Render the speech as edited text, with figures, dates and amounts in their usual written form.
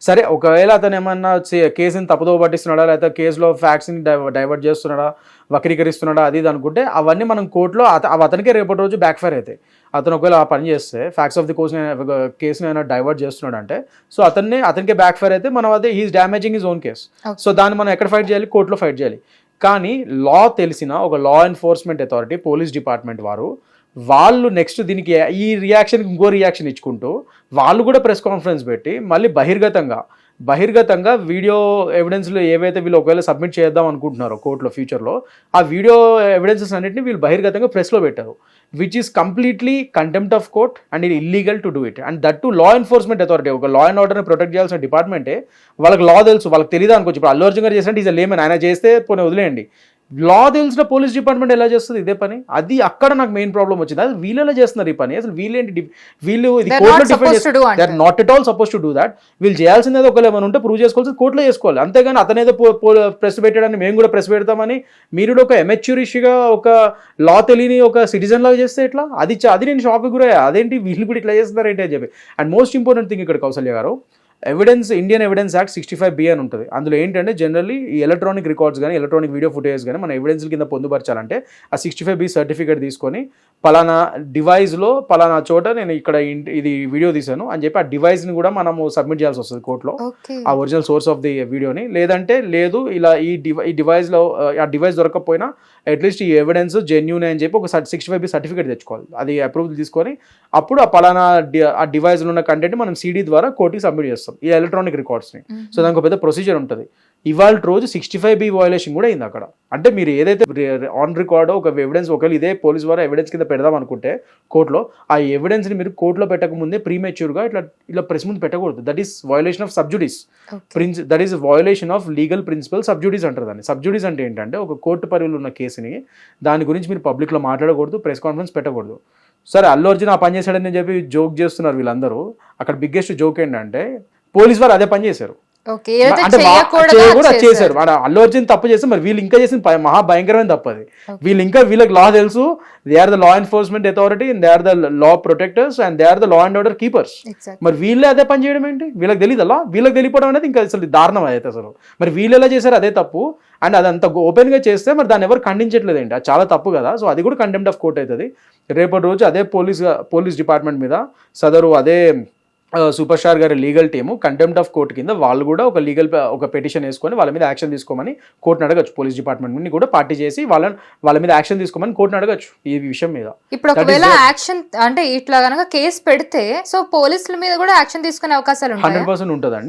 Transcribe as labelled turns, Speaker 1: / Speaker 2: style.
Speaker 1: సరే ఒకవేళ అతను ఏమన్నా కేసుని తప్పుదో పట్టిస్తున్నాడా, లేకపోతే కేసులో ఫ్యాక్ట్స్ని డైవర్ట్ చేస్తున్నాడా, వక్రీకరిస్తున్నాడా, అది ఇది అనుకుంటే అవన్నీ మనం కోర్టులో అవి అతనికే రేపటి రోజు బ్యాక్ ఫైర్ అవుతాయి. అతను ఒకవేళ ఆ పని చేస్తే ఫ్యాక్ట్స్ ఆఫ్ ది కేసుని అయినా డైవర్ట్ చేస్తున్నాడు అంటే సో అతనికే బ్యాక్ ఫైర్ అయితే మనం అదే he's damaging his own case. So దాన్ని మనం ఎక్కడ ఫైట్ చేయాలి? కోర్టులో ఫైట్ చేయాలి. కానీ లా తెలిసిన ఒక లా ఎన్ఫోర్స్మెంట్ అథారిటీ, పోలీస్ డిపార్ట్మెంట్ వాళ్ళు నెక్స్ట్ దీనికి ఈ రియాక్షన్కి ఇంకో రియాక్షన్ ఇచ్చుకుంటూ వాళ్ళు కూడా ప్రెస్ కాన్ఫరెన్స్ పెట్టి మళ్ళీ బహిర్గతంగా వీడియో ఎవిడెన్స్లు ఏవైతే వీళ్ళు ఒకవేళ సబ్మిట్ చేద్దాం అనుకుంటున్నారో కోర్టులో ఫ్యూచర్లో ఆ వీడియో ఎవిడెన్సెస్ అన్నింటినీ వీళ్ళు బహిర్గతంగా ప్రెస్లో పెట్టారు, which is completely contempt of court and ఇది illegal to do it. And that to law enforcement authority, ఒక లా అండ్ ఆర్డర్ని ప్రొటెక్ట్ చేయాల్సిన డిపార్ట్మెంటే వాళ్ళకి లా తెలుసు, వాళ్ళకి తెలియదు అనుకోవచ్చు. ఇప్పుడు అల్లు అర్జున్ గారు చేసినట్టు ఈజ్ లేమని ఆయన చేస్తే పోనీ వదిలేయండి, లా తెలిసిన పోలీస్ డిపార్ట్మెంట్ ఎలా చేస్తుంది ఇదే పని? అది అక్కడ నాకు మెయిన్ ప్రాబ్లం వచ్చింది. అది వీళ్ళు ఎలా చేస్తున్నారు ఈ పని? అసలు వీళ్ళు ఇది కోర్టులో defend they are not at all suppose to do that. వీళ్ళు చేయాల్సింది ఒకవేళ ఏమైనా ఉంటే ప్రూవ్ చేసుకోవాల్సింది కోర్టులో చేసుకోవాలి, అంతేగాని అతనేదో ప్రెస్ పెట్టాడని మేము కూడా ప్రెస్ పెడతామని మీరు ఒక ఎమెచ్యూరిష్గా ఒక లా తెలియని ఒక సిటిజన్ లాగా చేస్తే ఎట్లా? అది నేను షాక్ గురయ్యా, అదేంటి వీళ్ళు కూడా ఇట్లా చేస్తున్నారు ఏంటి అని చెప్పి. అండ్ మోస్ట్ ఇంపార్టెంట్ థింగ్ ఇక్కడ కౌసల్య గారు, ఇండియన్ ఎవిడెన్స్ యాక్ట్ 65B అని ఉంటుంది. అందులో ఏంటంటే జనరల్లీ ఈ ఎలక్ట్రానిక్ రికార్డ్స్ కానీ ఎలక్ట్రానిక్ వీడియో ఫుటేజ్ కానీ మన ఎవిడెన్స్ కింద పొందుపరచాలంటే ఆ 65B సర్టిఫికేట్ తీసుకొని పలానా డివైస్లో పలానా చోట నేను ఇక్కడ ఇది వీడియో తీశాను అని చెప్పి ఆ డివైస్ని కూడా మనము సబ్మిట్ చేయాల్సి వస్తుంది కోర్టులో, ఆ ఒరిజినల్ సోర్స్ ఆఫ్ ది వీడియోని. లేదంటే లేదు ఇలా ఈ డివైస్లో ఆ డివైస్ దొరకకపోయినా అట్లీస్ట్ ఈ ఎవిడెన్స్ జెన్యూన్ అని చెప్పి ఒక 65B సర్టిఫికేట్ తెచ్చుకోవాలి, అది అప్రూవల్ తీసుకొని అప్పుడు ఆ పలానా ఆ డివైస్లో ఉన్న కంటెంట్ మనం CD ద్వారా కోర్టుకి సబ్మిట్ చేస్తాం ఈ ఎలక్ట్రానిక్ రికార్డ్స్ని. సో దానికి ఒక పెద్ద ప్రొసీజర్ ఉంటుంది. ఇవాళ రోజు 65B వయోలేషన్ కూడా అయింది అక్కడ. అంటే మీరు ఏదైతే ఆన్ రికార్డో ఒక ఎవిడెన్స్ ఒకవేళ ఇదే పోలీస్ ద్వారా ఎవిడెన్స్ కింద పెడదాం అనుకుంటే కోర్టులో ఆ ఎవిడెన్స్ని మీరు కోర్టులో పెట్టకముందే ప్రీమెచ్యూర్గా ఇలా ప్రెస్ ముందు పెట్టకూడదు. That is violation of sub judice that is violation of legal principle. Sub judice అంటారు దాన్ని. సబ్జుడిస్ అంటే ఏంటంటే ఒక కోర్టు పరిధిలో ఉన్న కేసుని దాని గురించి మీరు పబ్లిక్లో మాట్లాడకూడదు, ప్రెస్ కాన్ఫరెన్స్ పెట్టకూడదు. సరే అల్లు అర్జున్ ఆ పని చేశాడని చెప్పి జోక్ చేస్తున్నారు వీళ్ళందరూ. అక్కడ బిగ్గెస్ట్ జోక్ ఏంటంటే పోలీస్ వారు అదే పని చేశారు, అంటే కూడా చేశారు. అల్లు అర్జున్ తప్పు చేస్తే మరి వీళ్ళు ఇంకా చేసిన మహా భయంకరమైన తప్పు అది. వీళ్ళకి లా తెలుసు, they are the law enforcement authority, they are the law protectors and they are the law and order keepers. మరి వీళ్ళే అదే పని చేయడం ఏంటి? వీళ్ళకి తెలియదు అలా, వీళ్ళకి తెలియపోవడం అనేది ఇంకా అసలు దారుణం అయితే అసలు. మరి వీళ్ళు ఎలా చేశారు అదే తప్పు, అండ్ అదంతా ఓపెన్ గా చేస్తే మరి దాన్ని ఎవరు ఖండించట్లేదు ఏంటి? అది చాలా తప్పు కదా. సో అది కూడా కంటెంప్ట్ ఆఫ్ కోర్ట్ అవుతుంది. రేపటి రోజు అదే పోలీస్ డిపార్ట్మెంట్ మీద సదరు అదే సూపర్ స్టార్ గారి legal team contempt of court కింద వాళ్ళు కూడా ఒక పెటిషన్ వేసుకొని వాళ్ళ మీద యాక్షన్ తీసుకోమని కోర్టును అడగచ్చు. పోలీస్ డిపార్ట్మెంట్ కూడా పార్టీ చేసి వాళ్ళ మీద యాక్షన్ తీసుకోమని కోర్టును అడగచ్చు ఈ విషయం మీద.
Speaker 2: ఇప్పుడు ఒకవేళ యాక్షన్ అంటే ఇట్లా కనుక కేసు పెడితే సో పోలీసుల మీద కూడా యాక్షన్ తీసుకునే అవకాశాలు
Speaker 1: 100% ఉంటుందండి.